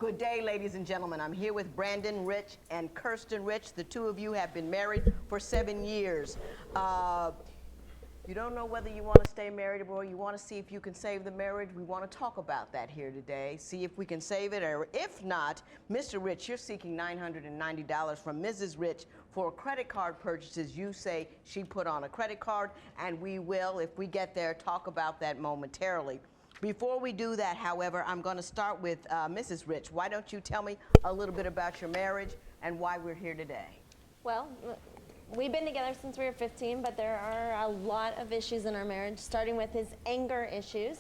Good day, ladies and gentlemen. I'm here with Brandon Rich and Kirsten Rich. The two of you have been married for 7 years. You don't know whether you want to stay married or you want to see if you can save the marriage. We want to talk about that here today, see if we can save it, or if not, Mr. Rich, you're seeking $990 from Mrs. Rich for credit card purchases you say she put on a credit card, and we will, if we get there, talk about that momentarily. Before we do that, however, I'm going to start with Mrs. Rich. Why don't you tell me a little bit about your marriage and why we're here today? Well, we've been together since we were 15, but there are a lot of issues in our marriage, starting with his anger issues.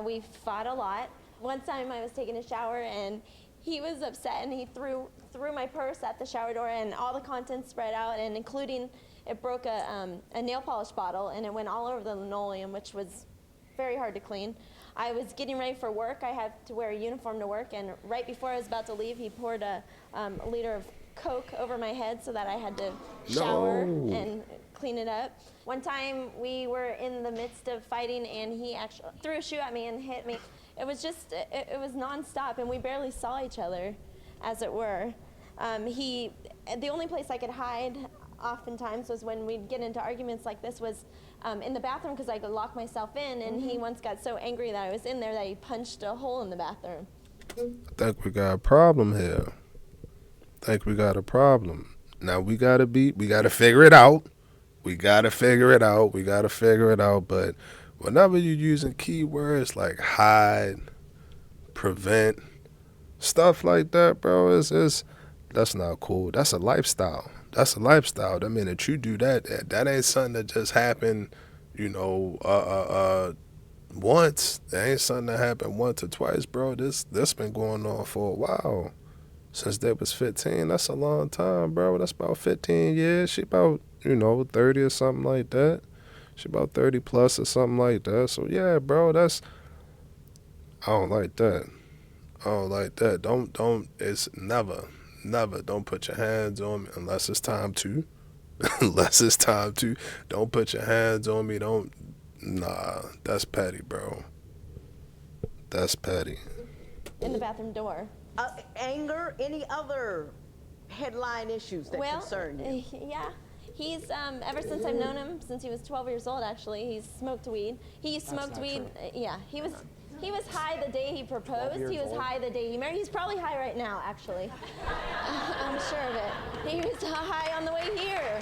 We fought a lot. One time I was taking a shower and he was upset and he threw my purse at the shower door and all the contents spread out, and including it broke a nail polish bottle and it went all over the linoleum, which was very hard to clean. I was getting ready for work. I had to wear a uniform to work, and right before I was about to leave, he poured a liter of Coke over my head so that I had to shower and clean it up. One time we were in the midst of fighting and he actually threw a shoe at me and hit me. It was just, it was nonstop, and we barely saw each other, as it were. The only place I could hide oftentimes was when we'd get into arguments like this was in the bathroom, because I could lock myself in, and he once got so angry that I was in there that he punched a hole in the bathroom. I think we got a problem here. Now we gotta figure it out. We gotta figure it out, but whenever you're using keywords like hide, prevent, stuff like that, bro, that's not cool. That's a lifestyle. That mean that you do that ain't something that just happened, once. That ain't something that happened once or twice, bro. This been going on for a while. Since they was 15, that's a long time, bro. That's about 15 years. She about, 30 or something like that. She about 30 plus or something like that. So yeah, bro, I don't like that. It's never, don't put your hands on me unless it's time to. Don't put your hands on me. That's petty, bro. That's petty. In the bathroom door. Anger, any other headline issues that concern you? Yeah. He's, ever since I've known him, since he was 12 years old, actually, he's smoked weed. He smoked weed, yeah. He was high the day he proposed. He was high the day he married. He's probably high right now, actually. I'm sure of it. He was high on the way here.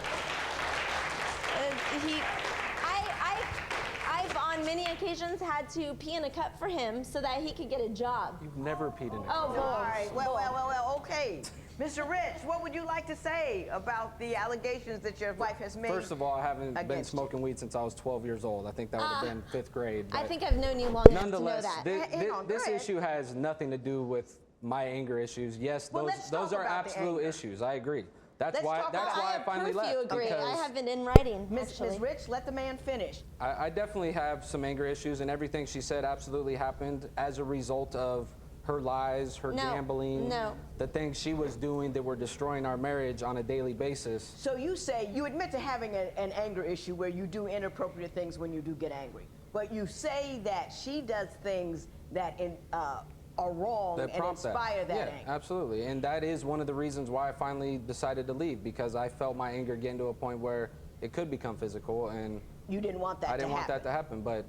I've on many occasions had to pee in a cup for him so that he could get a job. You've never peed in a cup. Oh, all right. Well, okay. Mr. Rich, what would you like to say about the allegations that your wife has made? First of all, I haven't been smoking weed since I was 12 years old. I think that would have been 5th grade. I think I've known you long enough to know that. Nonetheless, this issue has nothing to do with my anger issues. Yes, those are absolute issues. I agree. That's why I finally left. You agree. I have it in writing. Ms. Rich, let the man finish. I definitely have some anger issues, and everything she said absolutely happened as a result of her lies, her gambling, the things she was doing that were destroying our marriage on a daily basis. So you say you admit to having an anger issue where you do inappropriate things when you do get angry, but you say that she does things that are wrong and inspire that anger. Absolutely, and that is one of the reasons why I finally decided to leave, because I felt my anger getting to a point where it could become physical, and you didn't want that to happen. I didn't want that to happen, but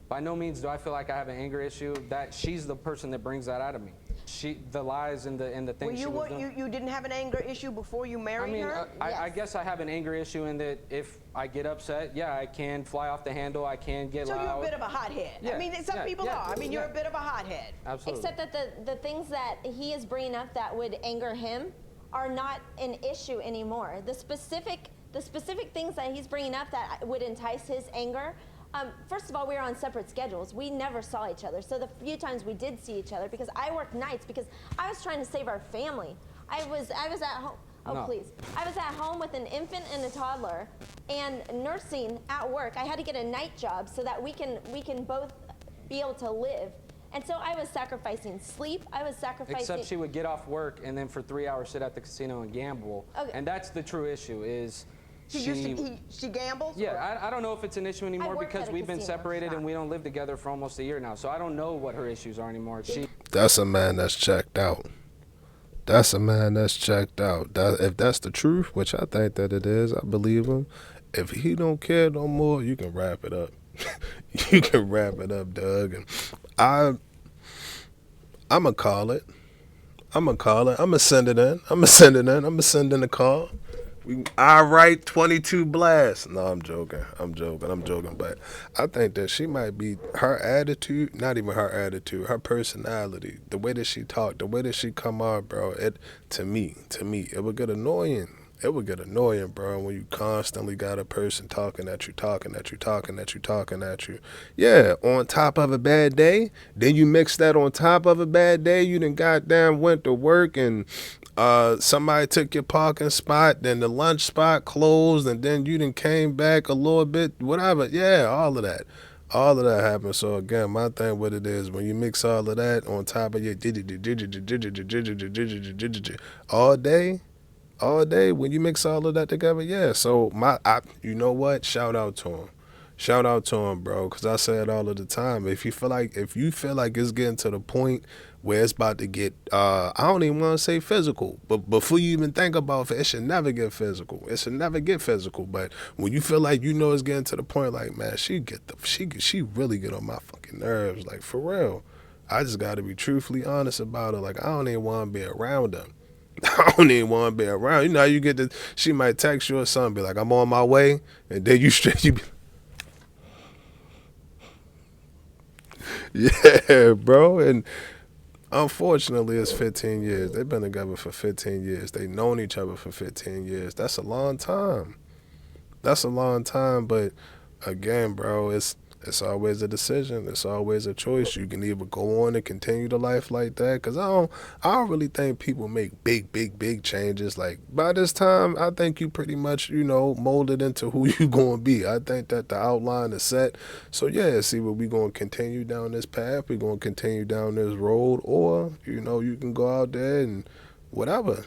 by no means do I feel like I have an anger issue. That she's the person that brings that out of me. The lies and the things she was doing. You didn't have an anger issue before you married her? I guess I have an anger issue in that if I get upset, I can fly off the handle. I can get loud. So you're a bit of a hothead. Yeah, I mean, some people are. I mean, you're a bit of a hothead. Absolutely. Except that the things that he is bringing up that would anger him are not an issue anymore. The specific things that he's bringing up that would entice his anger. First of all, we were on separate schedules. We never saw each other. So the few times we did see each other, because I worked nights, because I was trying to save our family. I was at home. Oh, please. I was at home with an infant and a toddler and nursing at work. I had to get a night job so that we can both be able to live. And so I was sacrificing sleep. I was sacrificing... Except she would get off work and then for 3 hours sit at the casino and gamble. Okay. And that's the true issue is She gambles? Yeah, I don't know if it's an issue anymore worked because at a we've been casino. separated and we don't live together for almost a year now. So I don't know what her issues are anymore. That's a man that's checked out. That's a man that's checked out. If that's the truth, which I think that it is, I believe him. If he don't care no more, you can wrap it up. You can wrap it up, Doug. And I'ma call it. I'ma send it in. I'ma send in the call. I write 22 blasts. No, I'm joking. But I think that she might be, her attitude, not even her attitude, her personality, the way that she talk, the way that she come out, bro. To me, it would get annoying. It would get annoying, bro, when you constantly got a person talking at you. Yeah, on top of a bad day, then you mix that on top of a bad day, you done goddamn went to work and somebody took your parking spot, then the lunch spot closed, and then you done came back a little bit, whatever. Yeah, all of that. All of that happens. So again, my thing with it is when you mix all of that on top of your all day, when you mix all of that together, yeah. So you know what? Shout out to him, bro. Because I say it all of the time. If you feel like it's getting to the point where it's about to get, I don't even want to say physical, but before you even think about it, it should never get physical. But when you feel like you know it's getting to the point, like, man, she really get on my fucking nerves, like, for real. I just got to be truthfully honest about it. Like, I don't even want to be around her. I don't even want to be around. You know how you get this, she might text you or something, be like, I'm on my way, and then you be, yeah, bro. And unfortunately, it's 15 years. They've been together for 15 years. They've known each other for 15 years. That's a long time. But again, bro, it's always a decision. It's always a choice. You can either go on and continue the life like that, because I don't really think people make big changes. Like, by this time, I think you pretty much, molded into who you going to be. I think that the outline is set. So yeah, see, what we going to continue down this path. We're going to continue down this road, or, you can go out there and whatever.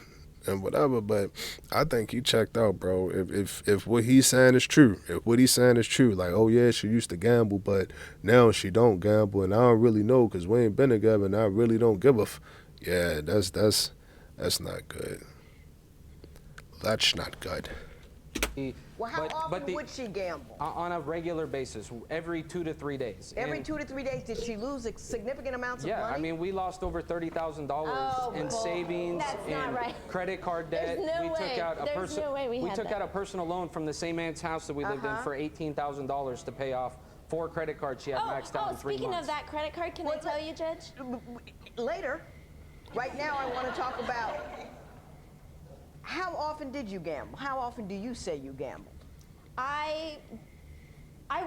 But I think he checked out, bro. If what he's saying is true, like, oh yeah, she used to gamble, but now she don't gamble, and I don't really know because we ain't been together, and I really don't give a yeah, that's not good. That's not good. Well, how often would she gamble? On a regular basis, every 2 to 3 days. Every 2 to 3 days, did she lose significant amounts of money? Yeah, I mean, we lost over $30,000 in savings, credit card debt. We took out a personal loan from the same aunt's house that we lived in for $18,000 to pay off 4 credit cards she had maxed out in 3 months. Speaking of that credit card, can I tell you, Judge? Later. Right now, I want to talk about how often did you gamble? How often do you say you gambled? I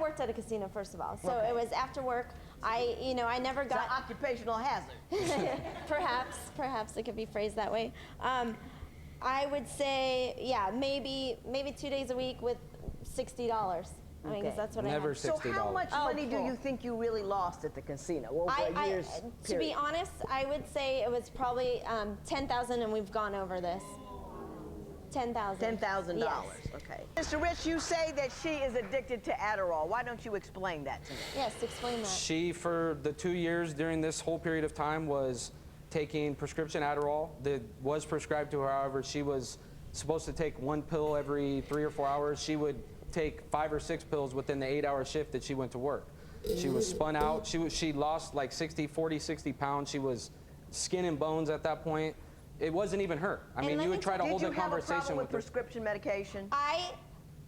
worked at a casino, first of all, so it was after work. I never got... It's an occupational hazard. Perhaps it could be phrased that way. I would say, yeah, maybe 2 days a week with $60. I mean, 'cause that's what Never I had. $60. So how much money do you think you really lost at the casino over a year's period? To be honest, I would say it was probably $10,000, and we've gone over this. $10,000. $10,000. Yes. Okay. Mr. Rich, you say that she is addicted to Adderall. Why don't you explain that to me? Yes, explain that. She, for the 2 years during this whole period of time, was taking prescription Adderall that was prescribed to her. However, she was supposed to take 1 pill every 3 or 4 hours. She would take 5 or 6 pills within the 8-hour shift that she went to work. She was spun out. She lost like 60 pounds. She was skin and bones at that point. It wasn't even her. I mean, you would try to hold a conversation with her. Did you have a problem with her. prescription medication?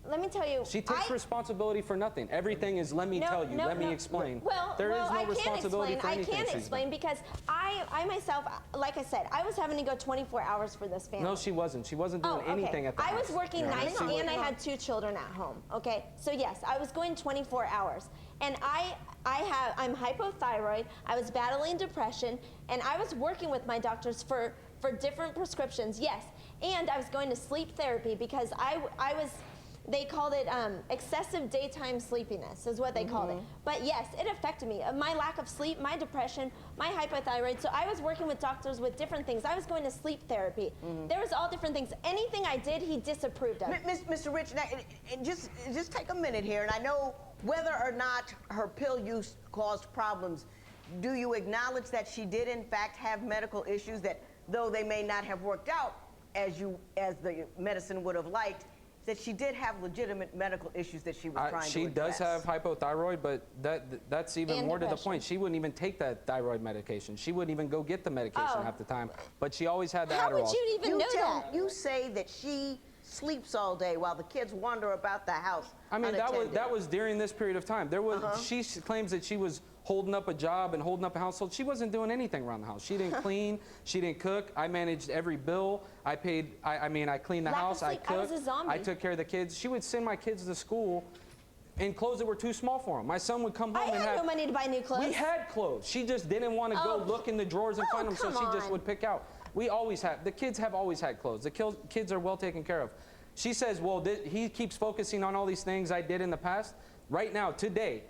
Let me tell you. She takes responsibility for nothing. Everything is, let me tell you, let me explain. Well, there is no responsibility for anything. I can't explain because I myself, like I said, I was having to go 24 hours for this family. No, she wasn't. She wasn't doing anything at the house. I was working nights and I had 2 children at home, okay? So yes, I was going 24 hours. And I'm hypothyroid, I was battling depression, and I was working with my doctors for different prescriptions, yes. And I was going to sleep therapy because they called it excessive daytime sleepiness is what they called it. But yes, it affected me. My lack of sleep, my depression, my hypothyroid. So I was working with doctors with different things. I was going to sleep therapy. There was all different things. Anything I did, he disapproved of. Mr. Rich, now, just take a minute here, and I know whether or not her pill use caused problems, do you acknowledge that she did in fact have medical issues that, though they may not have worked out as the medicine would have liked, that she did have legitimate medical issues that she was trying to address? She does have hypothyroid, but that's even more to the point. She wouldn't even take that thyroid medication. She wouldn't even go get the medication half the time. But she always had the Adderall. How would you even know that? You say that she sleeps all day while the kids wander about the house. I mean, unattended. that was during this period of time. There was she claims that she was holding up a job and holding up a household. She wasn't doing anything around the house. She didn't clean. She didn't cook. I managed every bill. I paid. I cleaned the house. I cooked. I was a zombie. I took care of the kids. She would send my kids to school in clothes that were too small for them. My son would come home I had no money to buy new clothes. We had clothes. She just didn't want to go look in the drawers and find them, so she just would pick out. We always had. The kids have always had clothes. The kids are well taken care of. She says, well, he keeps focusing on all these things I did in the past. Right now, today,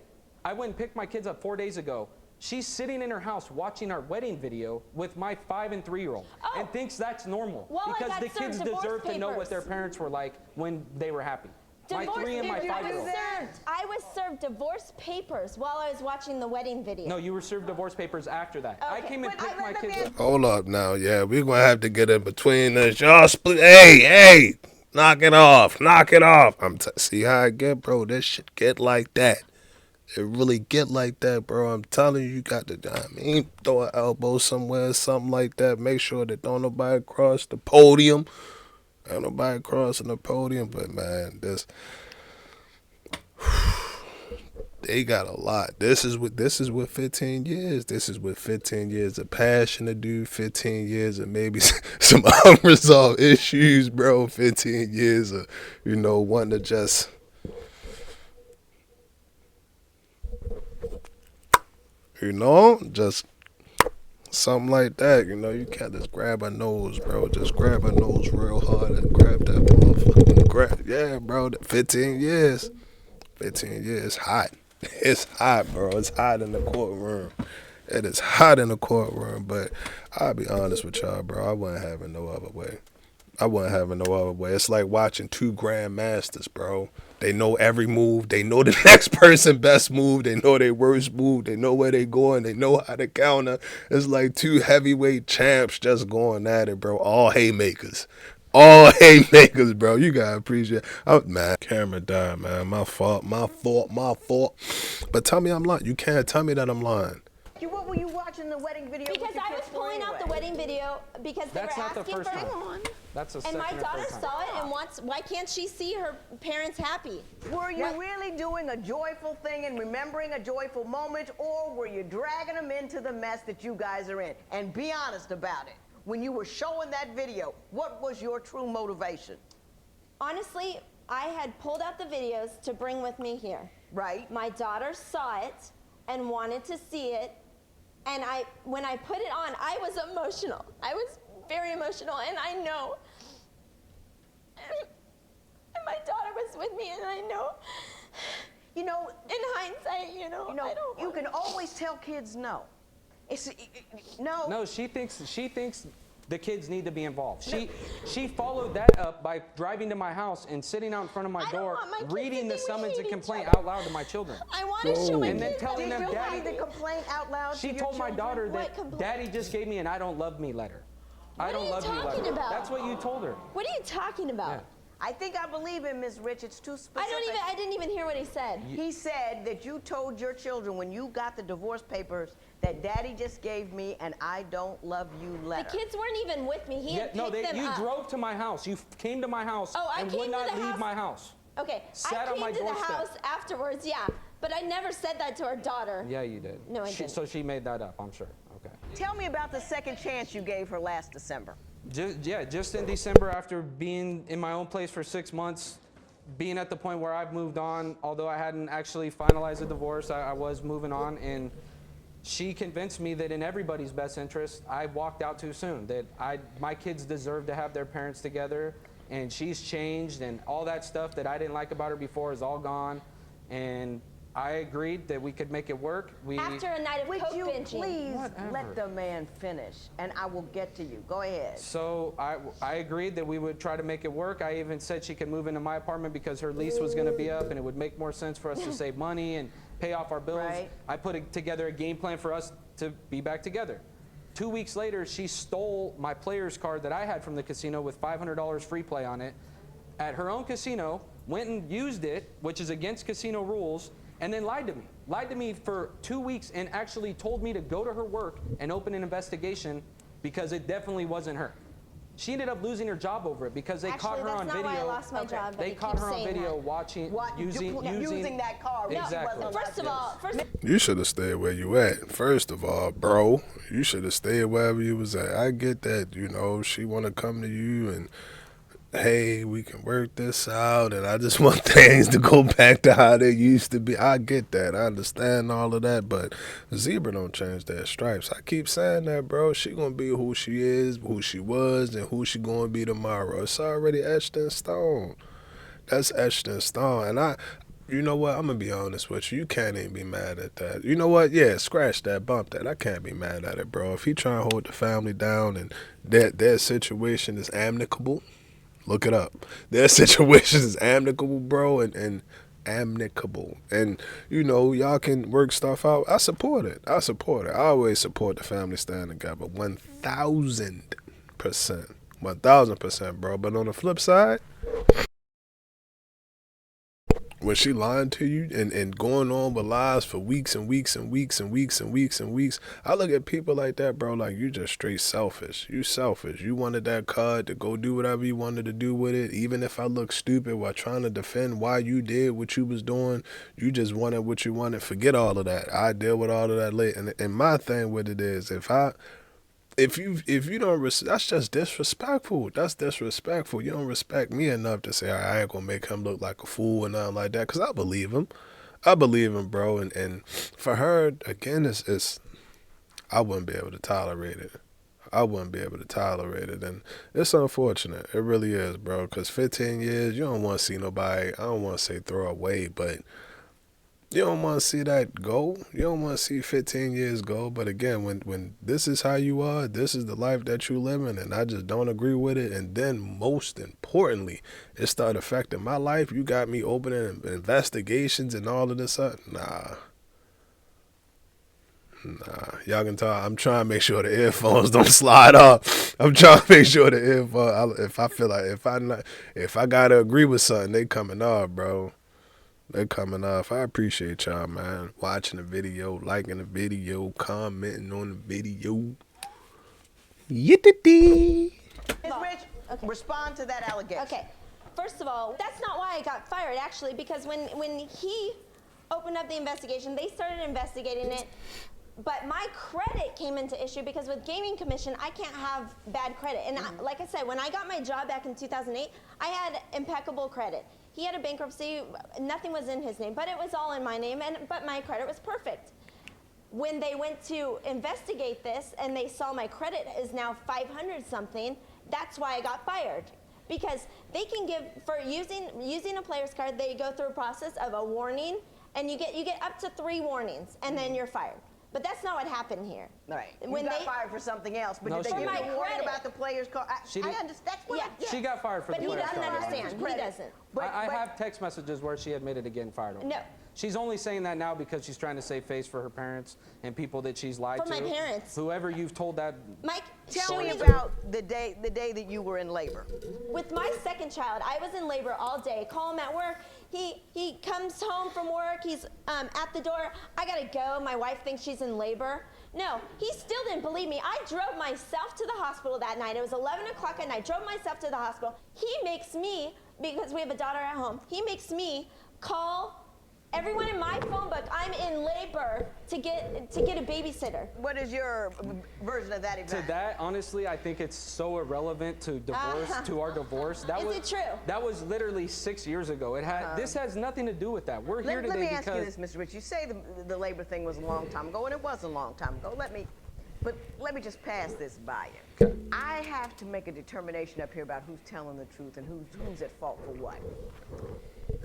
I went and picked my kids up 4 days ago. She's sitting in her house watching our wedding video with my 5- and 3-year-old and thinks that's normal. Well, because the kids deserve to know what their parents were like when they were happy. My 3 and my 5-year-old. I was served divorce papers while I was watching the wedding video. No, you were served divorce papers after that. I came and picked my kids up. Hold up now, yeah, we're gonna have to get in between this. Y'all split. Hey, knock it off, knock it off. See how I get, bro. This shit get like that. It really get like that, bro. I'm telling you, you got to, throw an elbow somewhere, something like that. Make sure that don't nobody cross the podium. Ain't nobody crossing the podium, but man, they got a lot. This is with 15 years. This is with 15 years of passion to do, 15 years of maybe some unresolved issues, bro. 15 years of, wanting to just, just something like that. You can't just grab her nose, bro. Just grab her nose real hard and grab that motherfucker. Yeah, bro. 15 years. 15 years. Hot. It's hot, bro. It's hot in the courtroom. It is hot in the courtroom, but I'll be honest with y'all, bro. I wasn't having no other way. It's like watching two grandmasters, bro. They know every move. They know the next person best move. They know their worst move. They know where they going. They know how to counter. It's like two heavyweight champs just going at it, bro. All haymakers. All haymakers, bro. You gotta appreciate it. Man, camera died, man. My fault. But tell me I'm lying. You can't tell me that I'm lying. What were you watching the wedding video? Because I was pulling out the wedding video because they were asking for it. That's the and my second or daughter third time. saw it and why can't she see her parents happy? Were you really doing a joyful thing and remembering a joyful moment, or were you dragging them into the mess that you guys are in? And be honest about it. When you were showing that video, what was your true motivation? Honestly, I had pulled out the videos to bring with me here. Right. My daughter saw it and wanted to see it. And when I put it on, I was emotional. I was very emotional, and I know. And my daughter was with me, and I know. In hindsight, you can always tell kids no. No. No, she thinks the kids need to be involved. She followed that up by driving to my house and sitting out in front of my door, reading the summons and complaint out loud to my children. I want to show my and then kids telling them, Did you Daddy. read the complaint out loud She to your told my daughter children? that Daddy just gave me an "I don't love me" letter. I don't love you letter. What are you talking about? That's what you told her. What are you talking about? Yeah. I think I believe him, Ms. Rich. It's too specific. I didn't even hear what he said. He said that you told your children when you got the divorce papers that Daddy just gave me an "I don't love you" letter. The kids weren't even with me. He had picked them you up. drove to my house. You came to my house and would not leave my house. Okay, Sat I on my came to the doorstep. house afterwards, yeah, but I never said that to our daughter. Yeah, you did. No, I didn't. So she made that up, I'm sure. Okay. Tell me about the second chance you gave her last December. Just in December, after being in my own place for 6 months, being at the point where I've moved on, although I hadn't actually finalized the divorce, I was moving on, and she convinced me that in everybody's best interest, I walked out too soon, that my kids deserve to have their parents together, and she's changed, and all that stuff that I didn't like about her before is all gone. And I agreed that we could make it work. After a night of Would coke you binging. please Whatever. let the man finish, and I will get to you. Go ahead. So I agreed that we would try to make it work. I even said she could move into my apartment because her lease was going to be up, and it would make more sense for us to save money and pay off our bills. Right. I put together a game plan for us to be back together. 2 weeks later, she stole my player's card that I had from the casino with $500 free play on it at her own casino, went and used it, which is against casino rules, and then lied to me. Lied to me for 2 weeks and actually told me to go to her work and open an investigation because it definitely wasn't her. She ended up losing her job over it because they caught her on video. Actually, that's not why I lost my job. They caught her on video watching, using that card. No, Exactly. first of all, You should have stayed where you at. First of all, bro, you should have stayed wherever you was at. I get that, you know, she want to come to you and, hey, we can work this out, and I just want things to go back to how they used to be. I get that. I understand all of that, but zebra don't change their stripes. I keep saying that, bro. She gonna be who she is, who she was, and who she gonna be tomorrow. It's already etched in stone. That's etched in stone. And you know what? I'm gonna be honest with you. You can't even be mad at that. You know what? Yeah, scratch that, bump that. I can't be mad at it, bro. If he trying to hold the family down and their situation is amicable, look it up. Their situation is amicable, bro, and amicable. And, you know, y'all can work stuff out. I support it. I always support the family staying together. 1,000%. 1,000%, bro. But on the flip side, when she lying to you and going on with lies for weeks and weeks and weeks and weeks and weeks and weeks, I look at people like that, bro, like you just straight selfish. You selfish. You wanted that card to go do whatever you wanted to do with it. Even if I look stupid while trying to defend why you did what you was doing, you just wanted what you wanted. Forget all of that. I deal with all of that later. And my thing with it is, if you don't, that's just disrespectful. That's disrespectful. You don't respect me enough to say, I ain't gonna make him look like a fool and nothing like that. Cause I believe him, bro. And for her, again, it's I wouldn't be able to tolerate it. And it's unfortunate. It really is, bro. Cause 15 years, you don't want to see nobody. I don't want to say throw away, but you don't want to see that go. You don't want to see 15 years go. But again, when this is how you are, this is the life that you living, and I just don't agree with it. And then most importantly, it started affecting my life. You got me opening investigations and all of this stuff. Nah. Y'all can tell I'm trying to make sure the earphones don't slide off. I'm trying to make sure the earphones, if I feel like, if I got to agree with something, they coming off, bro. They're coming off. I appreciate y'all, man. Watching the video, liking the video, commenting on the video. Yittity. Ms. Rich, Okay. respond to that allegation. Okay, first of all, that's not why I got fired, actually, because when he opened up the investigation, they started investigating it, but my credit came into issue because with gaming commission, I can't have bad credit. And like I said, when I got my job back in 2008, I had impeccable credit. He had a bankruptcy, nothing was in his name, but it was all in my name, but my credit was perfect. When they went to investigate this and they saw my credit is now 500 something, that's why I got fired. Because they can give, for using a player's card, they go through a process of a warning, and you get up to 3 warnings, and then you're fired. But that's not what happened here. Right. When you got they fired for something else, but No, did they she give you didn't. a warning about the player's card? I understand. That's what She got fired for But the he player's doesn't card. understand. He doesn't. I have text messages where she admitted to getting fired over No. it. She's only saying that now because she's trying to save face for her parents and people that she's lied For to. my parents. Whoever you've told that. Mike, Tell show me me about the day that you were in labor. with my second child, I was in labor all day. Call him at work. He comes home from work. He's at the door. I gotta go. My wife thinks she's in labor. No, he still didn't believe me. I drove myself to the hospital that night. It was 11 o'clock at night. Drove myself to the hospital. He makes me, because we have a daughter at home, he makes me call everyone in my phone book. I'm in labor to get a babysitter. What is your version of that event? To that, honestly, I think it's so irrelevant to divorce, to our divorce. That Is was, it true? That was literally 6 years ago. This has nothing to do with that. We're here Let today me ask because you this, Mr. Rich. You say the labor thing was a long time ago, and it was a long time ago. Let me just pass this by you. Okay. I have to make a determination up here about who's telling the truth and who's at fault for what.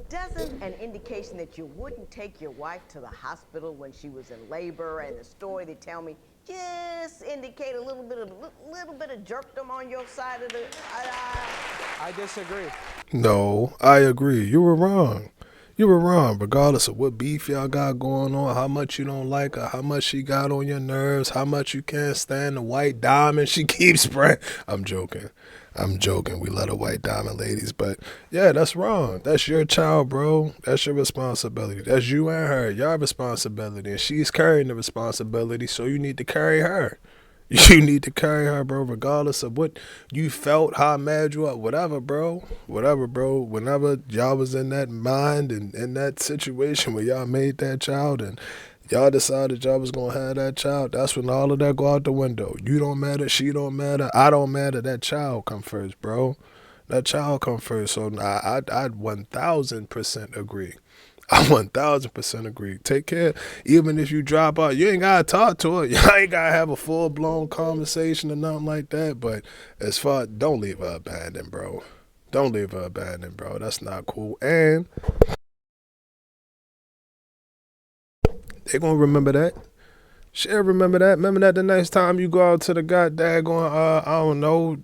Doesn't an indication that you wouldn't take your wife to the hospital when she was in labor, and the story they tell me just indicate a little bit of jerkdom on your side of the I disagree. No, I agree. You were wrong. You were wrong, regardless of what beef y'all got going on, how much you don't like her, how much she got on your nerves, how much you can't stand the white diamond she keeps spraying. I'm joking. I'm joking. We love the white diamond ladies. But yeah, that's wrong. That's your child, bro. That's your responsibility. That's you and her. Your responsibility. And she's carrying the responsibility, so you need to carry her. You need to carry her, bro, regardless of what you felt, how mad you are, whatever, bro. Whatever, bro. Whenever y'all was in that mind and in that situation where y'all made that child and y'all decided y'all was going to have that child, that's when all of that go out the window. You don't matter. She don't matter. I don't matter. That child come first, bro. That child come first. So I'd 1,000% agree. I 1,000% agree. Take care. Even if you drop out, you ain't gotta talk to her. You ain't gotta have a full blown conversation or nothing like that. But as far, don't leave her abandoned, bro. Don't leave her abandoned, bro. That's not cool. And they gonna remember that. She'll remember that. Remember that the next time you go out to the goddamn I don't know,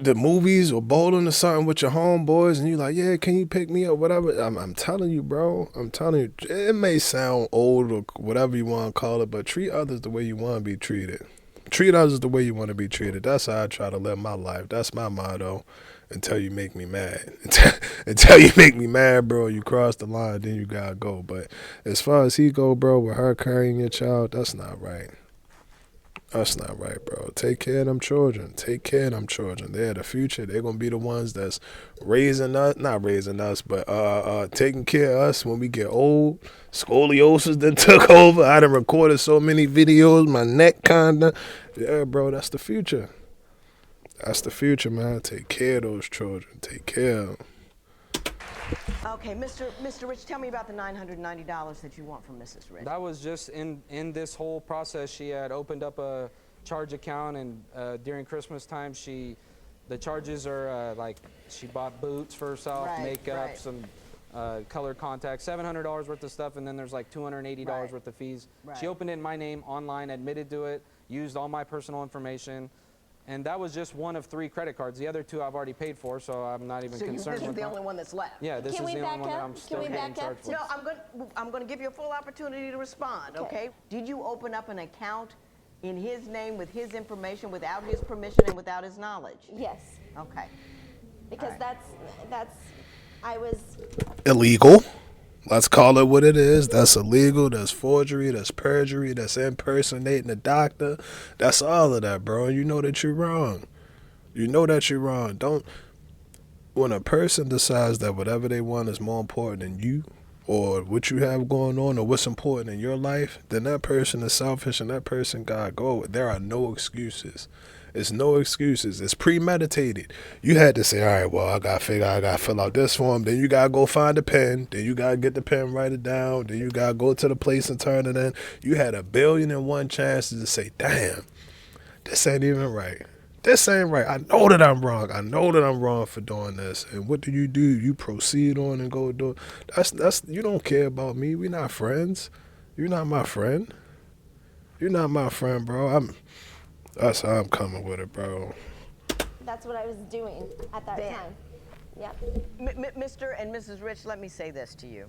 the movies or bowling or something with your homeboys, and you like, yeah, can you pick me up, whatever. I'm telling you, bro. I'm telling you, it may sound old or whatever you want to call it, but treat others the way you want to be treated. Treat others the way you want to be treated. That's how I try to live my life. That's my motto. Until you make me mad. Until you make me mad, bro, you cross the line, then you gotta go. But as far as he go, bro, with her carrying your child, that's not right. That's not right, bro. Take care of them children. Take care of them children. They're the future. They're going to be the ones that's raising us, not raising us, but taking care of us when we get old. Scoliosis then took over. I done recorded so many videos. My neck kind of. Yeah, bro, that's the future. That's the future, man. Take care of those children. Take care of them. Okay, Mr. Rich, tell me about the $990 that you want from Mrs. Rich. That was just in this whole process. She had opened up a charge account, and during Christmas time, the charges are like she bought boots for herself, makeup, some color contacts, $700 worth of stuff, and then there's like $280 worth of fees. She opened it in my name online, admitted to it, used all my personal information. And that was just one of 3 credit cards. The other 2 I've already paid for, so I'm not even concerned with that. This is the only one that's left. Yeah, this is the only one that I'm still getting charged for. No, I'm going to give you a full opportunity to respond, okay? Did you open up an account in his name with his information, without his permission and without his knowledge? Yes. Okay. Because I was illegal. Let's call it what it is. That's illegal. That's forgery. That's perjury. That's impersonating a doctor. That's all of that, bro. You know that you're wrong. You know that you're wrong. Don't. When a person decides that whatever they want is more important than you, or what you have going on, or what's important in your life, then that person is selfish and that person gotta go. There are no excuses. It's no excuses. It's premeditated. You had to say, all right, well, I got to fill out this form. Then you got to go find a pen. Then you got to get the pen, write it down. Then you got to go to the place and turn it in. You had 1,000,001 chances to say, damn, this ain't even right. This ain't right. I know that I'm wrong. I know that I'm wrong for doing this. And what do? You proceed on and go do it. That's you don't care about me. We're not friends. You're not my friend. You're not my friend, bro. That's how I'm coming with it, bro. That's what I was doing at that time. Yep. Mr. and Mrs. Rich, let me say this to you.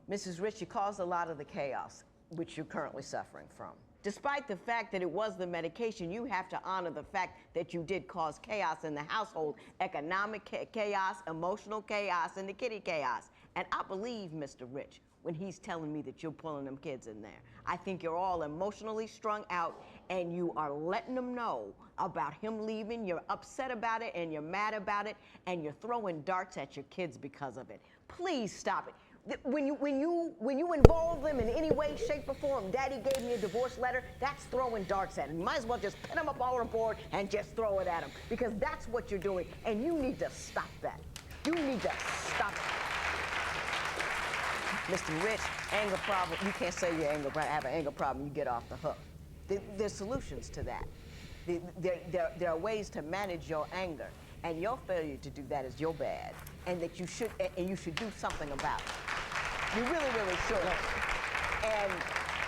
Mrs. Rich, you caused a lot of the chaos which you're currently suffering from. Despite the fact that it was the medication, you have to honor the fact that you did cause chaos in the household, economic chaos, emotional chaos, and the kitty chaos. And I believe Mr. Rich when he's telling me that you're pulling them kids in there. I think you're all emotionally strung out, and you are letting them know about him leaving. You're upset about it, and you're mad about it, and you're throwing darts at your kids because of it. Please stop it. When you involve them in any way, shape, or form, Daddy gave me a divorce letter, that's throwing darts at him. You might as well just pin them up all on the board and just throw it at him, because that's what you're doing, and you need to stop that. You need to stop it. Mr. Rich, anger problem, you can't say you have an anger problem, you get off the hook. There's solutions to that. There are ways to manage your anger, and your failure to do that is your bad, and that you should do something about it. You really, really should.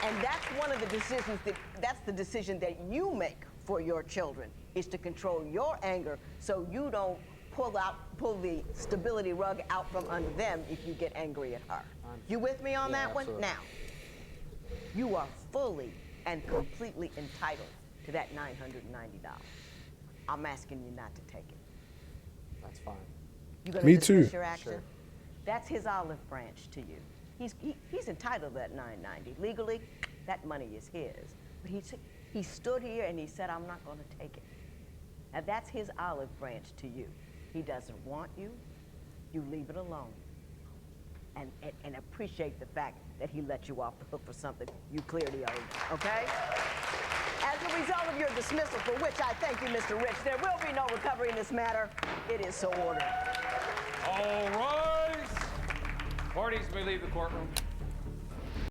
And that's one of the decisions that's the decision that you make for your children, is to control your anger so you don't pull the stability rug out from under them if you get angry at her. You with me on that absolutely. one? Now, you are fully and completely entitled to that $990. I'm asking you not to take it. That's fine. You gonna Me dismiss too. your action? Sure. That's his olive branch to you. He's entitled to that $990. Legally, that money is his. But he stood here and he said, I'm not going to take it. Now that's his olive branch to you. He doesn't want you. You leave it alone. And appreciate the fact that he let you off the hook for something you clearly owed, okay? As a result of your dismissal, for which I thank you, Mr. Rich, there will be no recovery in this matter. It is so ordered. All rise. Parties may leave the courtroom.